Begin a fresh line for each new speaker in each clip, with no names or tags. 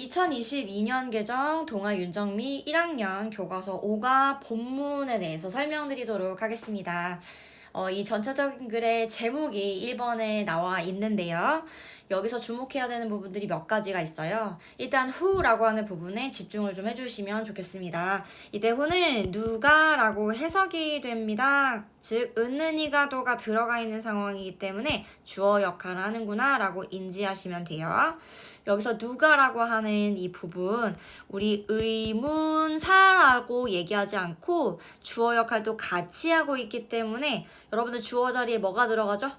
2022년 개정 동아 윤정미 1학년 교과서 5가 본문에 대해서 설명드리도록 하겠습니다. 이 전체적인 글의 제목이 1번에 나와 있는데요. 여기서 주목해야 되는 부분들이 몇 가지가 있어요. 일단 who라고 하는 부분에 집중을 좀 해주시면 좋겠습니다. 이때 who는 누가라고 해석이 됩니다. 즉 은는 이가도가 들어가 있는 상황이기 때문에 주어 역할을 하는구나 라고 인지하시면 돼요. 여기서 누가라고 하는 이 부분 우리 의문사라고 얘기하지 않고 주어 역할도 같이 하고 있기 때문에 여러분들 주어 자리에 뭐가 들어가죠?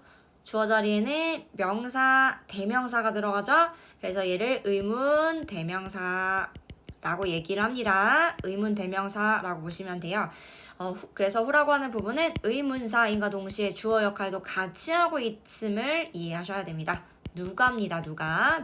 주어 자리에는 명사, 대명사가 들어가죠. 그래서 얘를 의문 대명사라고 얘기를 합니다. 의문 대명사라고 보시면 돼요. 그래서 who라고 하는 부분은 의문사인과 동시에 주어 역할도 같이 하고 있음을 이해하셔야 됩니다. 누가입니다.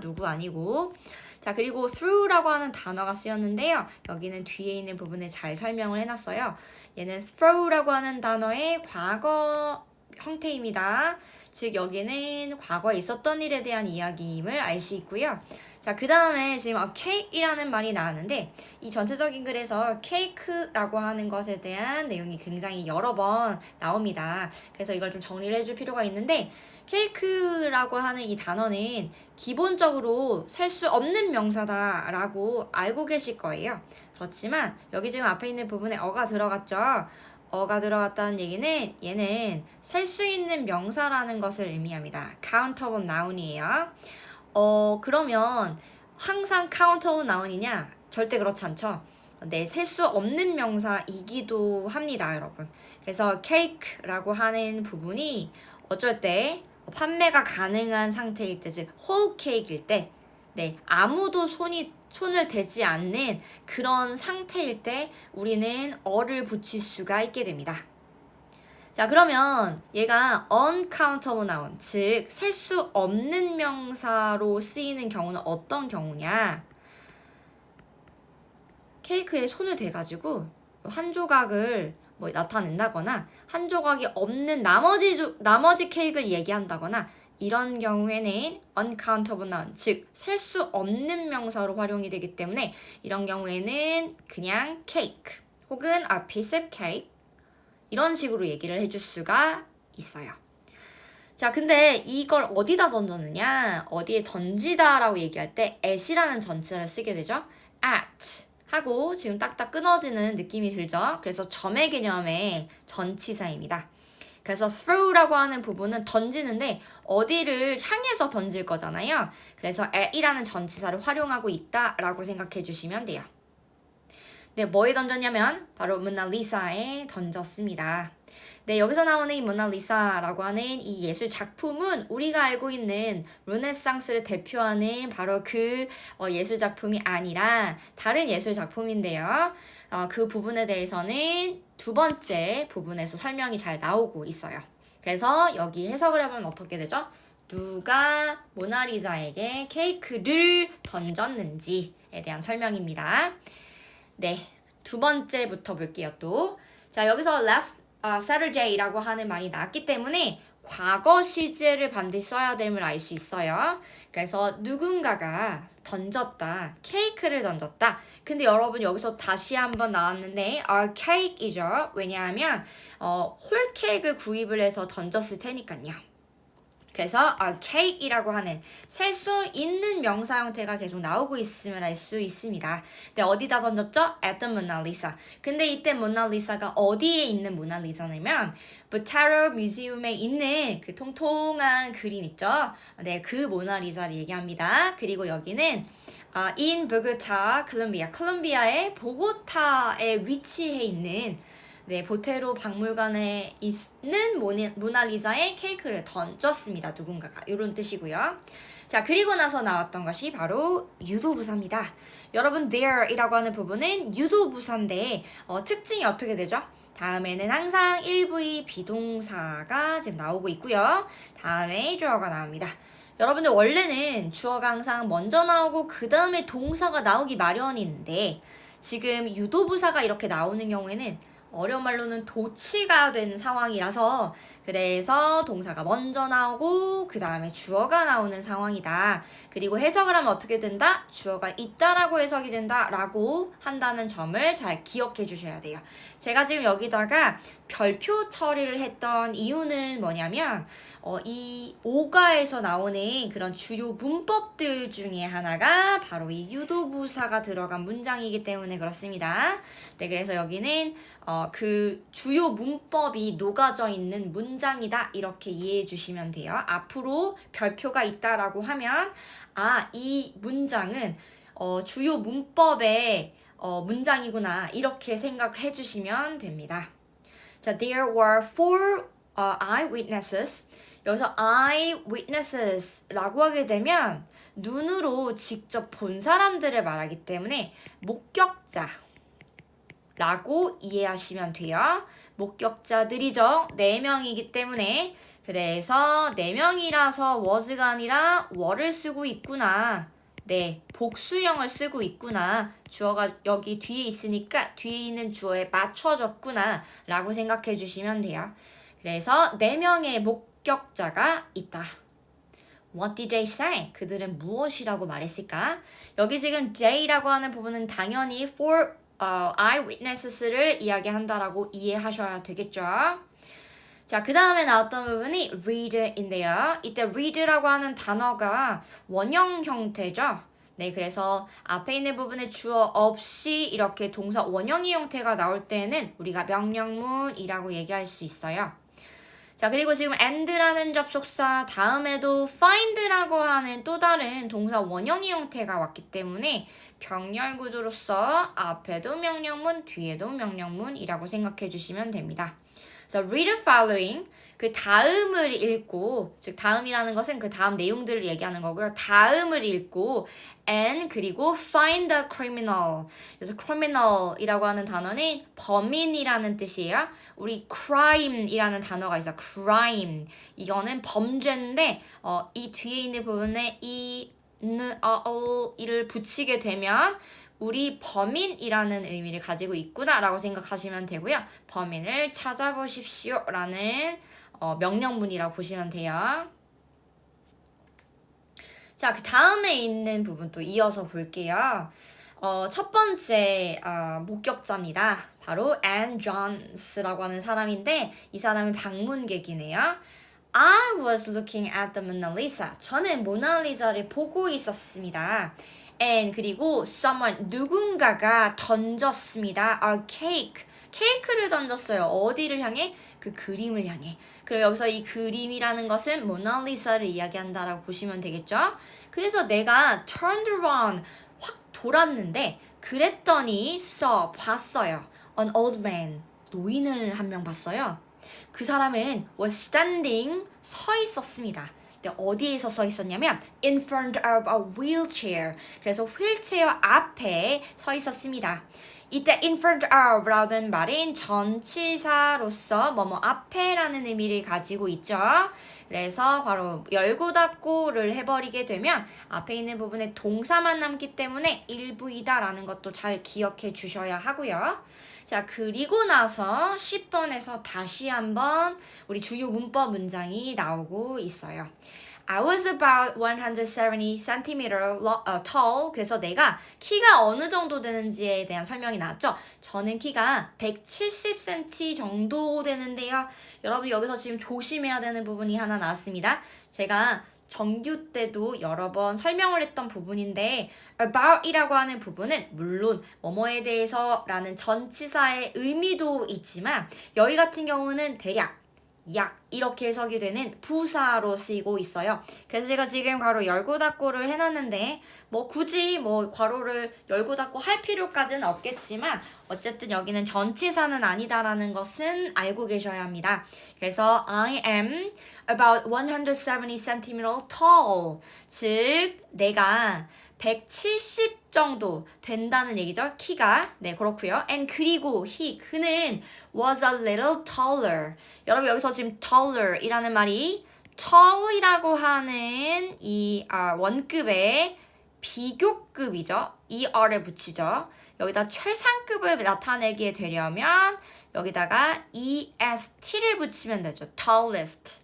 누구 아니고. 자, 그리고 through라고 하는 단어가 쓰였는데요. 여기는 뒤에 있는 부분에 잘 설명을 해놨어요. 얘는 through라고 하는 단어의 과거 형태입니다. 즉 여기는 과거에 있었던 일에 대한 이야기임을 알 수 있고요. 자, 그 다음에 지금 cake이라는 말이 나왔는데 이 전체적인 글에서 cake라고 하는 것에 대한 내용이 굉장히 여러 번 나옵니다. 그래서 이걸 좀 정리를 해줄 필요가 있는데 cake라고 하는 이 단어는 기본적으로 살 수 없는 명사다라고 알고 계실 거예요. 그렇지만 여기 지금 앞에 있는 부분에 어가 들어갔죠. 어가 들어갔다는 얘기는 얘는 셀 수 있는 명사라는 것을 의미합니다. countable noun이에요. 그러면 항상 countable noun이냐? 절대 그렇지 않죠. 네, 셀 수 없는 명사이기도 합니다, 여러분. 그래서 cake라고 하는 부분이 어쩔 때 판매가 가능한 상태일 때, 즉 whole cake일 때, 네, 아무도 손을 대지 않는 그런 상태일 때 우리는 어를 붙일 수가 있게 됩니다. 자, 그러면 얘가 uncountable noun, 즉 셀 수 없는 명사로 쓰이는 경우는 어떤 경우냐? 케이크에 손을 대가지고 한 조각을 나타낸다거나 한 조각이 없는 나머지 케이크를 얘기한다거나 이런 경우에는 uncountable noun, 즉 셀 수 없는 명사로 활용이 되기 때문에 이런 경우에는 그냥 cake 혹은 a piece of cake 이런 식으로 얘기를 해줄 수가 있어요. 자, 근데 이걸 어디다 던졌느냐? 어디에 던지다라고 얘기할 때 at이라는 전치사를 쓰게 되죠. at 하고 지금 딱딱 끊어지는 느낌이 들죠. 그래서 점의 개념의 전치사입니다. 그래서 throw라고 하는 부분은 던지는데 어디를 향해서 던질 거잖아요. 그래서 at이라는 전치사를 활용하고 있다라고 생각해 주시면 돼요. 네, 뭐에 던졌냐면 바로 모나리사에 던졌습니다. 네, 여기서 나오는 이 모나리사라고 하는 이 예술 작품은 우리가 알고 있는 르네상스를 대표하는 바로 그 예술 작품이 아니라 다른 예술 작품인데요. 그 부분에 대해서는 두 번째 부분에서 설명이 잘 나오고 있어요. 그래서 여기 해석을 해보면 어떻게 되죠? 누가 모나리자에게 케이크를 던졌는지에 대한 설명입니다. 네, 두 번째부터 볼게요 또. 자, 여기서 last Saturday라고 하는 말이 나왔기 때문에 과거 시제를 반드시 써야 됨을 알 수 있어요. 그래서 누군가가 던졌다, 케이크를 던졌다. 근데 여러분 여기서 다시 한번 나왔는데 our cake이죠. 왜냐하면 홀 케이크를 구입을 해서 던졌을 테니까요. 그래서 cake이라고 하는 셀 수 있는 명사 형태가 계속 나오고 있음을 알 수 있습니다. 근데 어디다 던졌죠? at the Mona Lisa. 근데 이때 모나리사가 어디에 있는 모나리사냐면 부타로 뮤지엄에 있는 그 통통한 그림 있죠? 네, 그 모나리사를 얘기합니다. 그리고 여기는 in Bogota, 콜롬비아의 보고타에 위치해 있는 네, 보테로 박물관에 있는 모나리자의 케이크를 던졌습니다. 누군가가. 이런 뜻이고요. 자, 그리고 나서 나왔던 것이 바로 유도부사입니다. 여러분, there이라고 하는 부분은 유도부사인데 특징이 어떻게 되죠? 다음에는 항상 1부의 비동사가 지금 나오고 있고요. 다음에 주어가 나옵니다. 여러분들 원래는 주어가 항상 먼저 나오고 그 다음에 동사가 나오기 마련인데 지금 유도부사가 이렇게 나오는 경우에는 어려운 말로는 도치가 된 상황이라서 그래서 동사가 먼저 나오고 그 다음에 주어가 나오는 상황이다. 그리고 해석을 하면 어떻게 된다? 주어가 있다라고 해석이 된다라고 한다는 점을 잘 기억해 주셔야 돼요. 제가 지금 여기다가 별표 처리를 했던 이유는 뭐냐면 이 오가에서 나오는 그런 주요 문법들 중에 하나가 바로 이 유도부사가 들어간 문장이기 때문에 그렇습니다. 네, 그래서 여기는 그 주요 문법이 녹아져 있는 문장이다 이렇게 이해해 주시면 돼요. 앞으로 별표가 있다라고 하면 이 문장은 주요 문법의 문장이구나 이렇게 생각을 해주시면 됩니다. 자, there were four eyewitnesses. 여기서 eyewitnesses라고 하게 되면 눈으로 직접 본 사람들을 말하기 때문에 목격자 라고 이해하시면 돼요. 목격자들이죠. 4명이기 때문에 그래서 4명이라서 was가 아니라 were를 쓰고 있구나. 네, 복수형을 쓰고 있구나. 주어가 여기 뒤에 있으니까 뒤에 있는 주어에 맞춰졌구나 라고 생각해 주시면 돼요. 그래서 4명의 목격자가 있다. What did they say? 그들은 무엇이라고 말했을까? 여기 지금 they라고 하는 부분은 당연히 for eyewitnesses를 이야기한다라고 이해하셔야 되겠죠. 자, 그 다음에 나왔던 부분이 read인데요. 이때 read라고 하는 단어가 원형 형태죠. 네, 그래서 앞에 있는 부분에 주어 없이 이렇게 동사 원형의 형태가 나올 때는 우리가 명령문이라고 얘기할 수 있어요. 자, 그리고 지금 and라는 접속사 다음에도 find라고 하는 또 다른 동사 원형의 형태가 왔기 때문에 병렬 구조로서 앞에도 명령문, 뒤에도 명령문이라고 생각해 주시면 됩니다. 그래서 read the following, 그 다음을 읽고, 즉 다음이라는 것은 그 다음 내용들을 얘기하는 거고요. 다음을 읽고 and 그리고 find the criminal. 그래서 criminal이라고 하는 단어는 범인이라는 뜻이에요. 우리 crime이라는 단어가 있어요. crime. 이거는 범죄인데 이 뒤에 있는 부분에 이를 붙이게 되면 우리 범인이라는 의미를 가지고 있구나라고 생각하시면 되고요. 범인을 찾아보십시오 라는 명령문이라고 보시면 돼요. 자, 그 다음에 있는 부분 또 이어서 볼게요. 첫 번째 목격자입니다. 바로 Anne Jones라고 하는 사람인데 이 사람은 방문객이네요. I was looking at the Mona Lisa. 저는 모나리자를 보고 있었습니다. And 그리고 someone 누군가가 던졌습니다. A cake. 케이크를 던졌어요. 어디를 향해? 그 그림을 향해. 그리고 여기서 이 그림이라는 것은 모나리자를 이야기한다라고 보시면 되겠죠? 그래서 내가 turned around 확 돌았는데 그랬더니 봤어요. An old man. 노인을 한 명 봤어요. 그 사람은 was standing 서 있었습니다. 근데 어디에서 서 있었냐면 in front of a wheelchair. 그래서 휠체어 앞에 서 있었습니다. 이때 in front of 라는 말은 전치사로서 뭐뭐 앞에라는 의미를 가지고 있죠. 그래서 바로 열고 닫고를 해버리게 되면 앞에 있는 부분에 동사만 남기 때문에 일부이다 라는 것도 잘 기억해 주셔야 하고요. 자, 그리고 나서 10번에서 다시 한번 우리 주요 문법 문장이 나오고 있어요. I was about 170 cm tall. 그래서 내가 키가 어느 정도 되는지에 대한 설명이 나왔죠. 저는 키가 170cm 정도 되는데요. 여러분 여기서 지금 조심해야 되는 부분이 하나 나왔습니다. 제가 정규 때도 여러 번 설명을 했던 부분인데 about이라고 하는 부분은 물론 뭐뭐에 대해서 라는 전치사의 의미도 있지만 여기 같은 경우는 대략 약 이렇게 해석이 되는 부사로 쓰이고 있어요. 그래서 제가 지금 괄호 열고 닫고를 해놨는데 굳이 괄호를 열고 닫고 할 필요까지는 없겠지만 어쨌든 여기는 전치사는 아니다라는 것은 알고 계셔야 합니다. 그래서 I am about 170 cm tall. 즉 내가 170 정도 된다는 얘기죠. 키가. 네, 그렇고요. And 그리고 그는 was a little taller. 여러분 여기서 지금 taller이라는 말이 tall이라고 하는 이 원급의 비교급이죠. er를 붙이죠. 여기다 최상급을 나타내게 되려면 여기다가 est를 붙이면 되죠. tallest.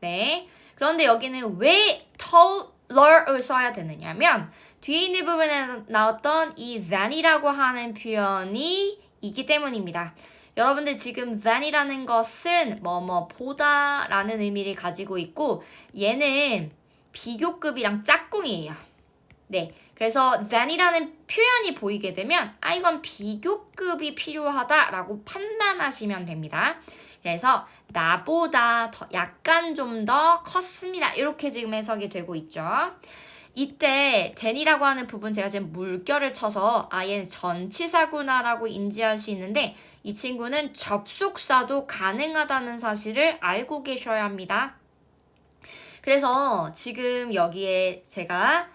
네. 그런데 여기는 왜 taller을 써야 되느냐면 뒤에 있는 부분에 나왔던 이 than이라고 하는 표현이 있기 때문입니다. 여러분들 지금 than이라는 것은 보다 라는 의미를 가지고 있고 얘는 비교급이랑 짝꿍이에요. 네, 그래서 than이라는 표현이 보이게 되면 이건 비교급이 필요하다라고 판단하시면 됩니다. 그래서 나보다 약간 좀 더 컸습니다. 이렇게 지금 해석이 되고 있죠. 이때 than이라고 하는 부분 제가 지금 물결을 쳐서 얘는 전치사구나라고 인지할 수 있는데 이 친구는 접속사도 가능하다는 사실을 알고 계셔야 합니다. 그래서 지금 여기에 제가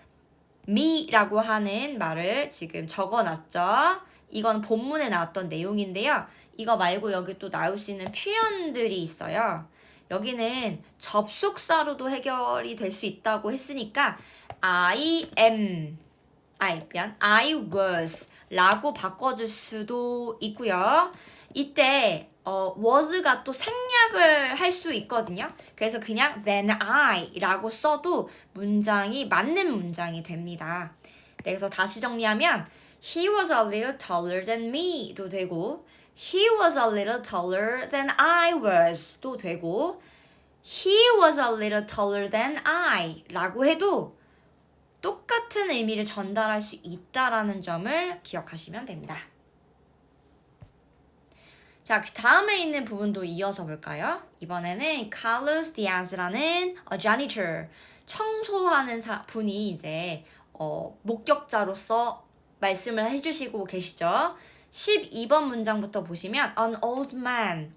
me라고 하는 말을 지금 적어놨죠. 이건 본문에 나왔던 내용인데요. 이거 말고 여기 또 나올 수 있는 표현들이 있어요. 여기는 접속사로도 해결이 될 수 있다고 했으니까 I was 라고 바꿔줄 수도 있고요. 이때 was가 또 생략을 할 수 있거든요. 그래서 그냥 then I라고 써도 문장이 맞는 문장이 됩니다. 네, 그래서 다시 정리하면 He was a little taller than me도 되고 He was a little taller than I was도 되고 He was a little taller than I 라고 해도 똑같은 의미를 전달할 수 있다라는 점을 기억하시면 됩니다. 자, 그 다음에 있는 부분도 이어서 볼까요? 이번에는 Carlos Diaz라는 janitor, 청소하는 분이 이제 목격자로서 말씀을 해주시고 계시죠. 12번 문장부터 보시면 an old man.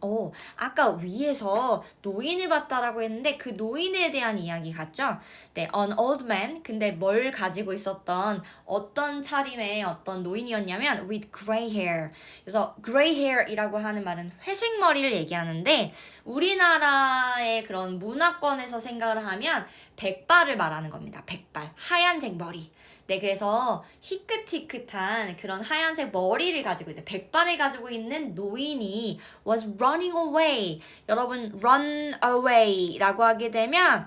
아까 위에서 노인을 봤다라고 했는데 그 노인에 대한 이야기 같죠? 네, an old man. 근데 뭘 가지고 있었던 어떤 차림의 어떤 노인이었냐면 with gray hair. 그래서 gray hair이라고 하는 말은 회색 머리를 얘기하는데 우리나라의 그런 문화권에서 생각을 하면 백발을 말하는 겁니다. 백발. 하얀색 머리. 네, 그래서 희끗희끗한 그런 하얀색 머리를 가지고 있는 백발을 가지고 있는 노인이 was running away. 여러분 run away라고 하게 되면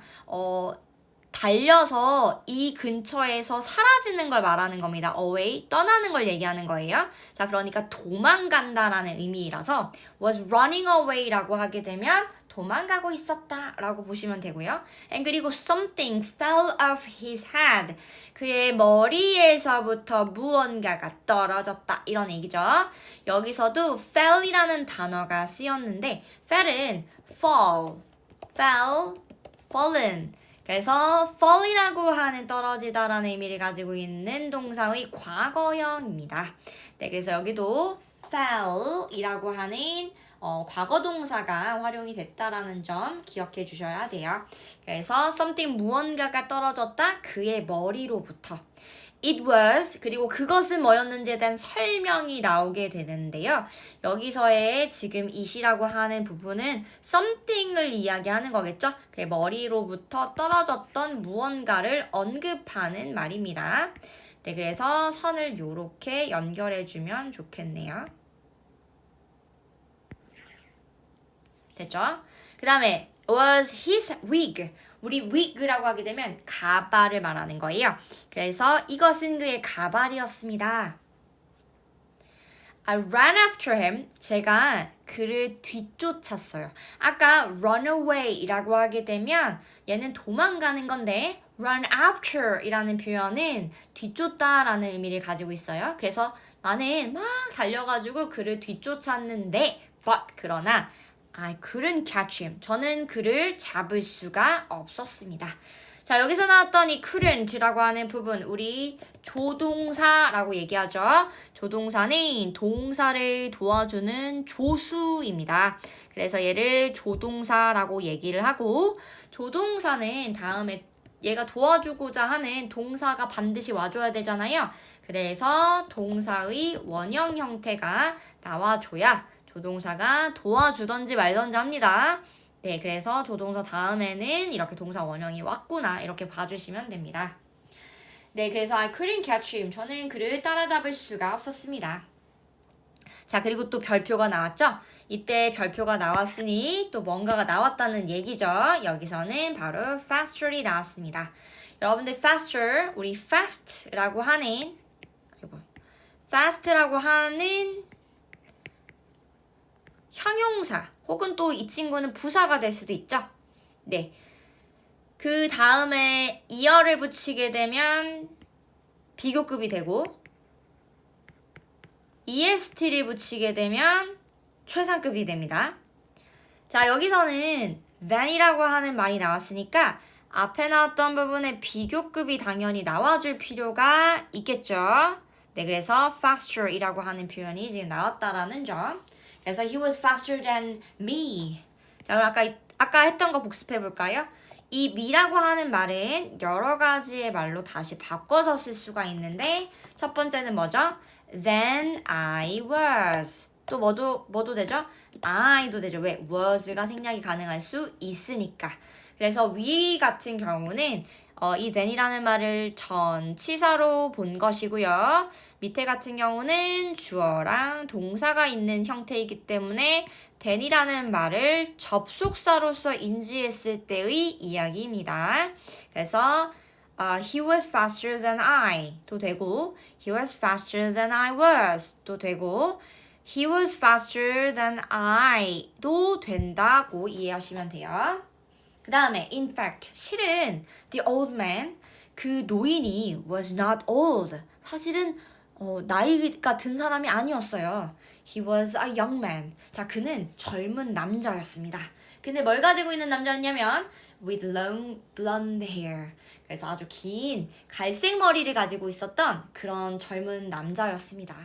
달려서 이 근처에서 사라지는 걸 말하는 겁니다. away, 떠나는 걸 얘기하는 거예요. 자, 그러니까 도망간다라는 의미라서 was running away라고 하게 되면 도망가고 있었다 라고 보시면 되고요. 그리고 something fell off his head. 그의 머리에서부터 무언가가 떨어졌다 이런 얘기죠. 여기서도 fell이라는 단어가 쓰였는데 fell은 fall, fell, fallen. 그래서 fall이라고 하는 떨어지다라는 의미를 가지고 있는 동사의 과거형입니다. 네, 그래서 여기도 fell이라고 하는 과거 동사가 활용이 됐다라는 점 기억해 주셔야 돼요. 그래서 something 무언가가 떨어졌다 그의 머리로부터 it was 그리고 그것은 뭐였는지에 대한 설명이 나오게 되는데요. 여기서의 지금 it이라고 하는 부분은 something을 이야기하는 거겠죠. 그의 머리로부터 떨어졌던 무언가를 언급하는 말입니다. 네, 그래서 선을 요렇게 연결해 주면 좋겠네요. 됐죠? 그 다음에 was his wig. 우리 wig라고 하게 되면 가발을 말하는 거예요. 그래서 이것은 그의 가발이었습니다. I ran after him. 제가 그를 뒤쫓았어요. 아까 run away라고 하게 되면 얘는 도망가는 건데 run after 이라는 표현은 뒤쫓다라는 의미를 가지고 있어요. 그래서 나는 막 달려가지고 그를 뒤쫓았는데 but 그러나 I couldn't catch him. 저는 그를 잡을 수가 없었습니다. 자, 여기서 나왔던 이 couldn't라고 하는 부분 우리 조동사라고 얘기하죠. 조동사는 동사를 도와주는 조수입니다. 그래서 얘를 조동사라고 얘기를 하고 조동사는 다음에 얘가 도와주고자 하는 동사가 반드시 와줘야 되잖아요. 그래서 동사의 원형 형태가 나와줘야 조동사가 도와주던지 말던지 합니다. 네, 그래서 조동사 다음에는 이렇게 동사 원형이 왔구나 이렇게 봐주시면 됩니다. 네, 그래서 I couldn't catch him. 저는 그를 따라잡을 수가 없었습니다. 자, 그리고 또 별표가 나왔죠? 이때 별표가 나왔으니 또 뭔가가 나왔다는 얘기죠. 여기서는 바로 faster이 나왔습니다. 여러분들 faster, 우리 fast라고 하는 형용사 혹은 또 이 친구는 부사가 될 수도 있죠. 네. 그 다음에 이어를 붙이게 되면 비교급이 되고 EST를 붙이게 되면 최상급이 됩니다. 자, 여기서는 than이라고 하는 말이 나왔으니까 앞에 나왔던 부분에 비교급이 당연히 나와줄 필요가 있겠죠. 네, 그래서 faster이라고 하는 표현이 지금 나왔다라는 점. 그래서 he was faster than me. 자, 그럼 아까 했던 거 복습해 볼까요? 이 me라고 하는 말은 여러 가지의 말로 다시 바꿔서 쓸 수가 있는데 첫 번째는 뭐죠? Than I was. 또 뭐도 되죠? I도 되죠. 왜? was가 생략이 가능할 수 있으니까. 그래서 we 같은 경우는 이 than이라는 말을 전치사로 본 것이고요. 밑에 같은 경우는 주어랑 동사가 있는 형태이기 때문에 than이라는 말을 접속사로서 인지했을 때의 이야기입니다. 그래서 he was faster than I도 되고 he was faster than I was도 되고 he was faster than I도 된다고 이해하시면 돼요. 그 다음에 in fact 실은 the old man 그 노인이 was not old 사실은 나이가 든 사람이 아니었어요. He was a young man. 자, 그는 젊은 남자였습니다. 근데 뭘 가지고 있는 남자였냐면 with long blonde hair. 그래서 아주 긴 갈색 머리를 가지고 있었던 그런 젊은 남자였습니다.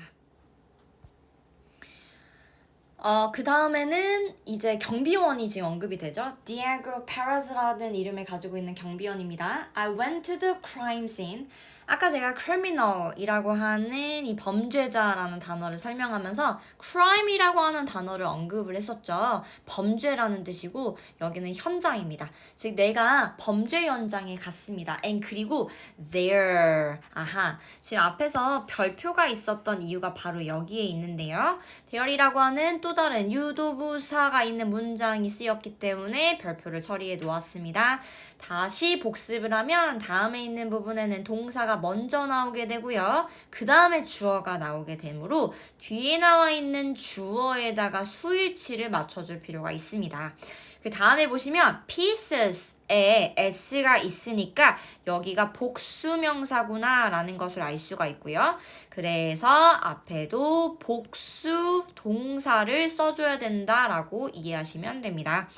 그 다음에는 이제 경비원이 지금 언급이 되죠. Diego Perez라는 이름을 가지고 있는 경비원입니다. I went to the crime scene. 아까 제가 criminal이라고 하는 이 범죄자라는 단어를 설명하면서 crime이라고 하는 단어를 언급을 했었죠. 범죄라는 뜻이고 여기는 현장입니다. 즉 내가 범죄 현장에 갔습니다. and 그리고 there. 아하. 지금 앞에서 별표가 있었던 이유가 바로 여기에 있는데요. there이라고 하는 또 다른 유도부사가 있는 문장이 쓰였기 때문에 별표를 처리해 놓았습니다. 다시 복습을 하면 다음에 있는 부분에는 동사가 먼저 나오게 되고요. 그 다음에 주어가 나오게 되므로 뒤에 나와 있는 주어에다가 수일치를 맞춰줄 필요가 있습니다. 그 다음에 보시면 pieces에 s가 있으니까 여기가 복수명사구나 라는 것을 알 수가 있고요. 그래서 앞에도 복수 동사를 써줘야 된다라고 이해하시면 됩니다.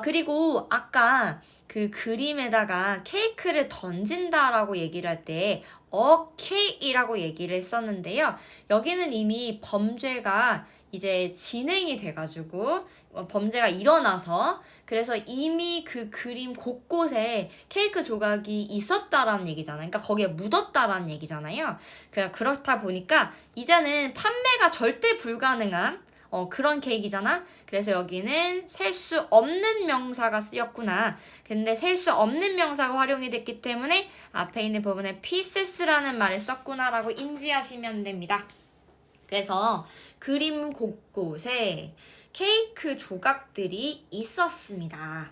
그리고 아까 그 그림에다가 케이크를 던진다라고 얘기를 할 때 cake이라고 얘기를 했었는데요. 여기는 이미 범죄가 이제 진행이 돼가지고 범죄가 일어나서 그래서 이미 그 그림 곳곳에 케이크 조각이 있었다라는 얘기잖아요. 그러니까 거기에 묻었다라는 얘기잖아요. 그렇다 보니까 이제는 판매가 절대 불가능한 그런 케이크잖아. 그래서 여기는 셀 수 없는 명사가 쓰였구나. 근데 셀 수 없는 명사가 활용이 됐기 때문에 앞에 있는 부분에 pieces라는 말을 썼구나라고 인지하시면 됩니다. 그래서 그림 곳곳에 케이크 조각들이 있었습니다.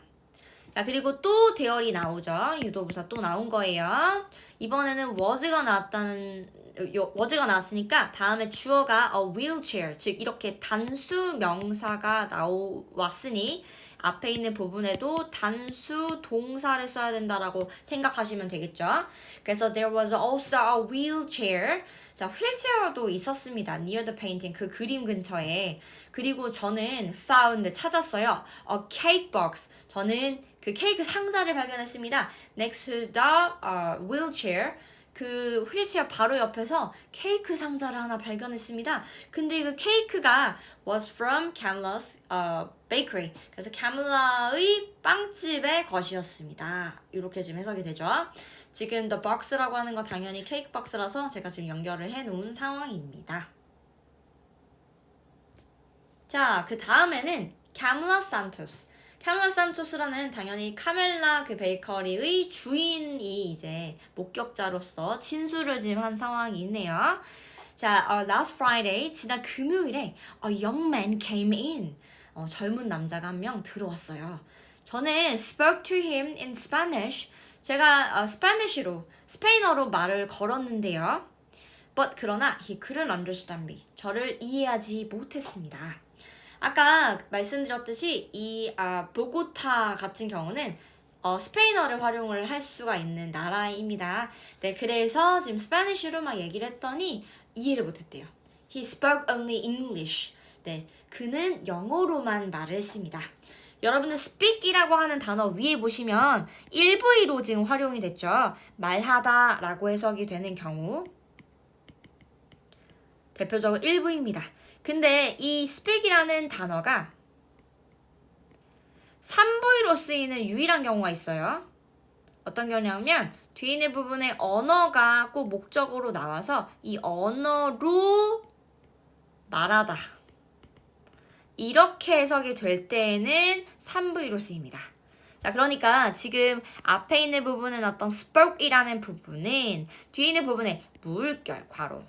자, 그리고 또 대열이 나오죠. 유도부사 또 나온 거예요. 이번에는 was가 나왔으니까 다음에 주어가 a wheelchair, 즉 이렇게 단수 명사가 나왔으니 앞에 있는 부분에도 단수 동사를 써야 된다라고 생각하시면 되겠죠. 그래서 there was also a wheelchair. 자, 휠체어도 있었습니다. near the painting, 그 그림 근처에. 그리고 저는 found, 찾았어요. a cake box. 저는 그 케이크 상자를 발견했습니다. next to the wheelchair. 그 휠체어 바로 옆에서 케이크 상자를 하나 발견했습니다. 근데 그 케이크가 was from Camilla's bakery. 그래서 카밀라의 빵집의 것이었습니다. 이렇게 지금 해석이 되죠. 지금 the box라고 하는 건 당연히 케이크 박스라서 제가 지금 연결을 해 놓은 상황입니다. 자, 그 다음에는 Camila Santos. 카멜라 산토스라는 당연히 카멜라 그 베이커리의 주인이 이제 목격자로서 진술을 지금 한 상황이 있네요. 자, last Friday, 지난 금요일에 a young man came in. 젊은 남자가 한 명 들어왔어요. 저는 spoke to him in Spanish. 제가 스페인어로 말을 걸었는데요. But 그러나 he couldn't understand me. 저를 이해하지 못했습니다. 아까 말씀드렸듯이 이 보고타 같은 경우는 스페인어를 활용을 할 수가 있는 나라입니다. 네, 그래서 지금 스페니쉬로 막 얘기를 했더니 이해를 못했대요. He spoke only English. 네, 그는 영어로만 말을 했습니다. 여러분들 speak이라고 하는 단어 위에 보시면 1V로 지금 활용이 됐죠. 말하다 라고 해석이 되는 경우 대표적으로 1V입니다. 근데 이 speak이라는 단어가 3V로 쓰이는 유일한 경우가 있어요. 어떤 경우냐면 뒤에 있는 부분에 언어가 꼭 목적어로 나와서 이 언어로 말하다 이렇게 해석이 될 때에는 3V로 쓰입니다. 자, 그러니까 지금 앞에 있는 부분은 어떤 spoke이라는 부분은 뒤에 있는 부분에 물결 괄호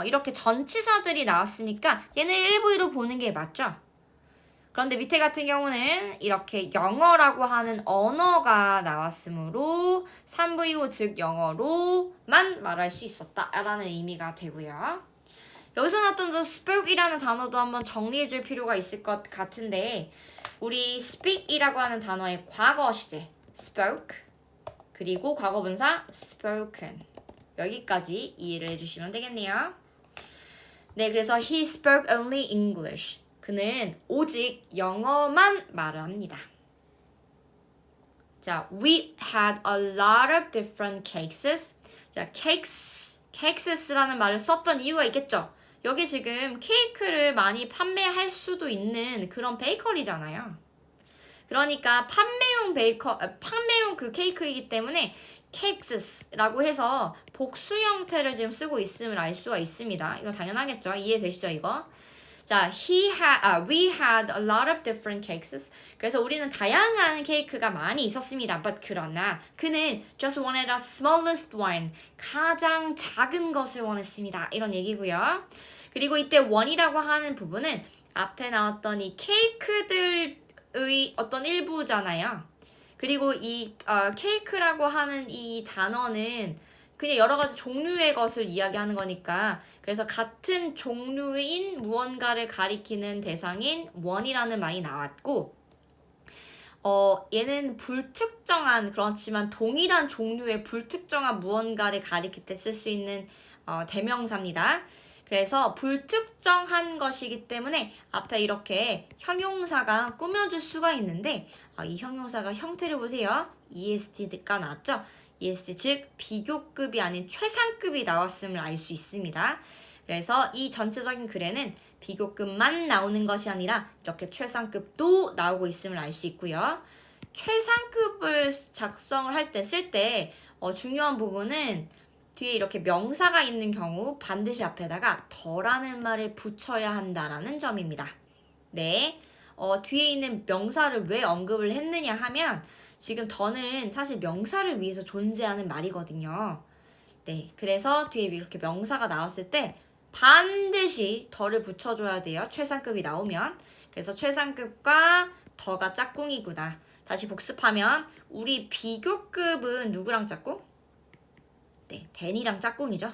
이렇게 전치사들이 나왔으니까 얘는 1V로 보는 게 맞죠? 그런데 밑에 같은 경우는 이렇게 영어라고 하는 언어가 나왔으므로 3V호 즉 영어로만 말할 수 있었다라는 의미가 되고요. 여기서 나왔던 spoke이라는 단어도 한번 정리해줄 필요가 있을 것 같은데 우리 speak이라고 하는 단어의 과거 시제 spoke 그리고 과거 분사 spoken 여기까지 이해를 해주시면 되겠네요. 네, 그래서 he spoke only English. 그는 오직 영어만 말을 합니다. 자, we had a lot of different cakes. 자, cakes라는 말을 썼던 이유가 있겠죠. 여기 지금 케이크를 많이 판매할 수도 있는 그런 베이커리잖아요. 그러니까 판매용 그 케이크이기 때문에 cakes라고 해서 복수 형태를 지금 쓰고 있음을 알 수가 있습니다. 이거 당연하겠죠. 이해되시죠, 이거? 자, we had a lot of different cakes. 그래서 우리는 다양한 케이크가 많이 있었습니다. But 그러나 그는 just wanted the smallest one. 가장 작은 것을 원했습니다. 이런 얘기고요. 그리고 이때 one이라고 하는 부분은 앞에 나왔던 이 케이크들의 어떤 일부잖아요. 그리고 이 케이크라고 하는 이 단어는 그냥 여러 가지 종류의 것을 이야기하는 거니까 그래서 같은 종류인 무언가를 가리키는 대상인 one이라는 말이 나왔고 얘는 불특정한 그렇지만 동일한 종류의 불특정한 무언가를 가리킬 때 쓸 수 있는 대명사입니다. 그래서 불특정한 것이기 때문에 앞에 이렇게 형용사가 꾸며줄 수가 있는데 이 형용사가 형태를 보세요. EST가 나왔죠? EST 즉 비교급이 아닌 최상급이 나왔음을 알 수 있습니다. 그래서 이 전체적인 글에는 비교급만 나오는 것이 아니라 이렇게 최상급도 나오고 있음을 알 수 있고요. 최상급을 작성을 할 때 쓸 때 중요한 부분은 뒤에 이렇게 명사가 있는 경우 반드시 앞에다가 더라는 말을 붙여야 한다라는 점입니다. 네, 뒤에 있는 명사를 왜 언급을 했느냐 하면 지금 더는 사실 명사를 위해서 존재하는 말이거든요. 네, 그래서 뒤에 이렇게 명사가 나왔을 때 반드시 더를 붙여줘야 돼요. 최상급이 나오면. 그래서 최상급과 더가 짝꿍이구나. 다시 복습하면 우리 비교급은 누구랑 짝꿍? 네, then이랑 짝꿍이죠.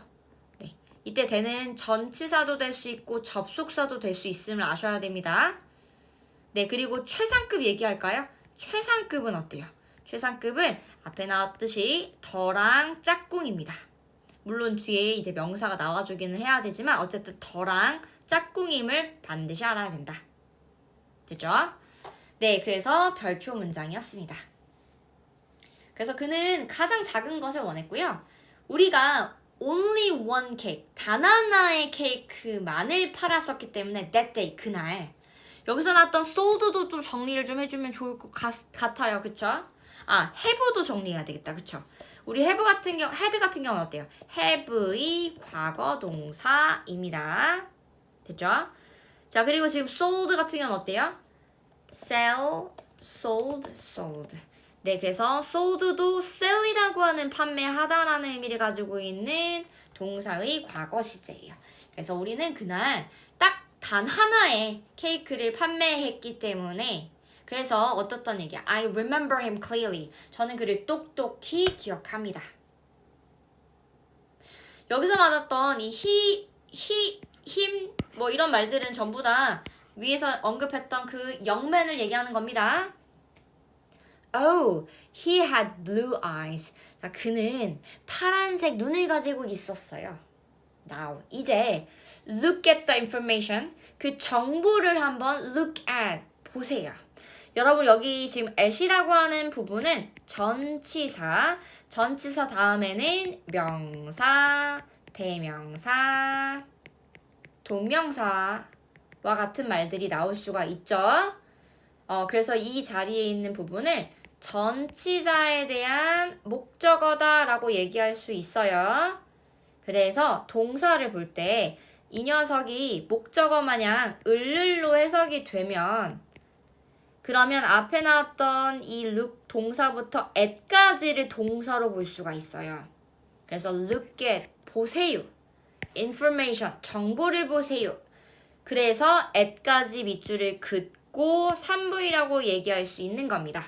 네, 이때 then은 전치사도 될 수 있고 접속사도 될 수 있음을 아셔야 됩니다. 네, 그리고 최상급 얘기할까요? 최상급은 어때요? 최상급은 앞에 나왔듯이 더랑 짝꿍입니다. 물론 뒤에 이제 명사가 나와주기는 해야 되지만 어쨌든 더랑 짝꿍임을 반드시 알아야 된다. 됐죠? 네, 그래서 별표 문장이었습니다. 그래서 그는 가장 작은 것을 원했고요. 우리가 only one cake, 단 하나의 케이크만을 팔았었기 때문에 that day, 그날. 여기서 나왔던 sold도 좀 정리를 좀 해주면 좋을 것 같아요. 그쵸? have도 정리해야 되겠다. 그쵸? 우리 have 같은 경우는 어때요? have의 과거 동사입니다. 됐죠? 자, 그리고 지금 sold 같은 경우는 어때요? sell, sold, sold. 네, 그래서 sold도 sell이라고 하는 판매하다라는 의미를 가지고 있는 동사의 과거 시제예요. 그래서 우리는 그날 딱 단 하나의 케이크를 판매했기 때문에 그래서 어떻던 얘기야? I remember him clearly. 저는 그를 똑똑히 기억합니다. 여기서 맞았던 이 him 뭐 이런 말들은 전부 다 위에서 언급했던 그 영맨을 얘기하는 겁니다. Oh, he had blue eyes. 자, 그는 파란색 눈을 가지고 있었어요. Now, 이제 look at the information. 그 정보를 한번 look at, 보세요. 여러분 여기 지금 at이라고 하는 부분은 전치사 다음에는 명사, 대명사, 동명사와 같은 말들이 나올 수가 있죠. 그래서 이 자리에 있는 부분을 전치사에 대한 목적어다라고 얘기할 수 있어요. 그래서 동사를 볼 때 이 녀석이 목적어 마냥 을을로 해석이 되면 그러면 앞에 나왔던 이 look 동사부터 at까지를 동사로 볼 수가 있어요. 그래서 look at, 보세요. information, 정보를 보세요. 그래서 at까지 밑줄을 긋고 3V라고 얘기할 수 있는 겁니다.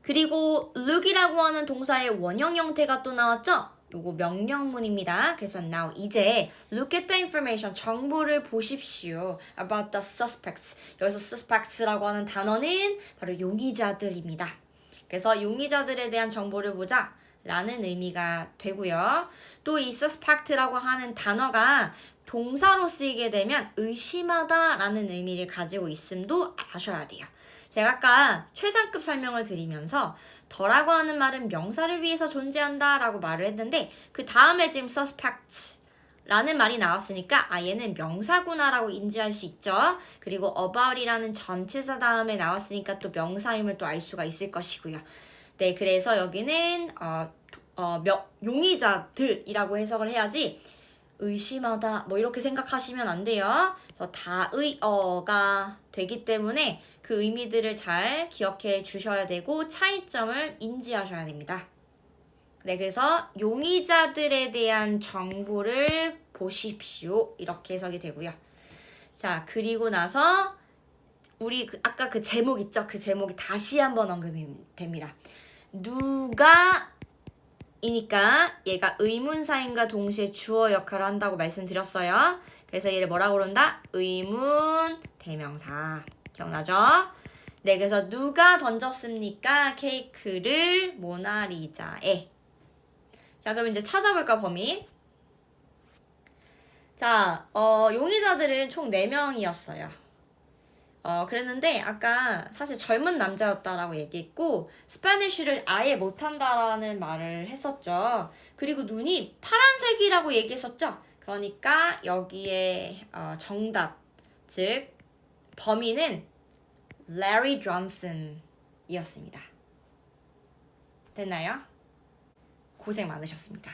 그리고 look이라고 하는 동사의 원형 형태가 또 나왔죠? 요거 명령문입니다. 그래서 now 이제 look at the information, 정보를 보십시오. about the suspects. 여기서 suspects라고 하는 단어는 바로 용의자들입니다. 그래서 용의자들에 대한 정보를 보자 라는 의미가 되고요. 또 이 suspect라고 하는 단어가 동사로 쓰이게 되면 의심하다 라는 의미를 가지고 있음도 아셔야 돼요. 제가 아까 최상급 설명을 드리면서 더라고 하는 말은 명사를 위해서 존재한다 라고 말을 했는데 그 다음에 지금 suspect 라는 말이 나왔으니까 얘는 명사구나 라고 인지할 수 있죠. 그리고 about이라는 전치사 다음에 나왔으니까 또 명사임을 또 알 수가 있을 것이고요. 네, 그래서 여기는 용의자들이라고 해석을 해야지 의심하다 뭐 이렇게 생각하시면 안 돼요. 그래서 다의어가 되기 때문에 그 의미들을 잘 기억해 주셔야 되고 차이점을 인지하셔야 됩니다. 네, 그래서 용의자들에 대한 정보를 보십시오. 이렇게 해석이 되고요. 자, 그리고 나서 우리 아까 그 제목 있죠? 그 제목이 다시 한번 언급이 됩니다. 누가 이니까 얘가 의문사인과 동시에 주어 역할을 한다고 말씀드렸어요. 그래서 얘를 뭐라고 그런다? 의문 대명사. 기억나죠? 네, 그래서 누가 던졌습니까? 케이크를 모나리자에. 자, 그럼 이제 찾아볼까, 범인? 자, 용의자들은 총 4명이었어요. 그랬는데 아까 사실 젊은 남자였다라고 얘기했고 스페니쉬를 아예 못한다라는 말을 했었죠. 그리고 눈이 파란색이라고 얘기했었죠. 그러니까 여기에 정답, 즉 범인은 Larry Johnson이었습니다. 됐나요? 고생 많으셨습니다.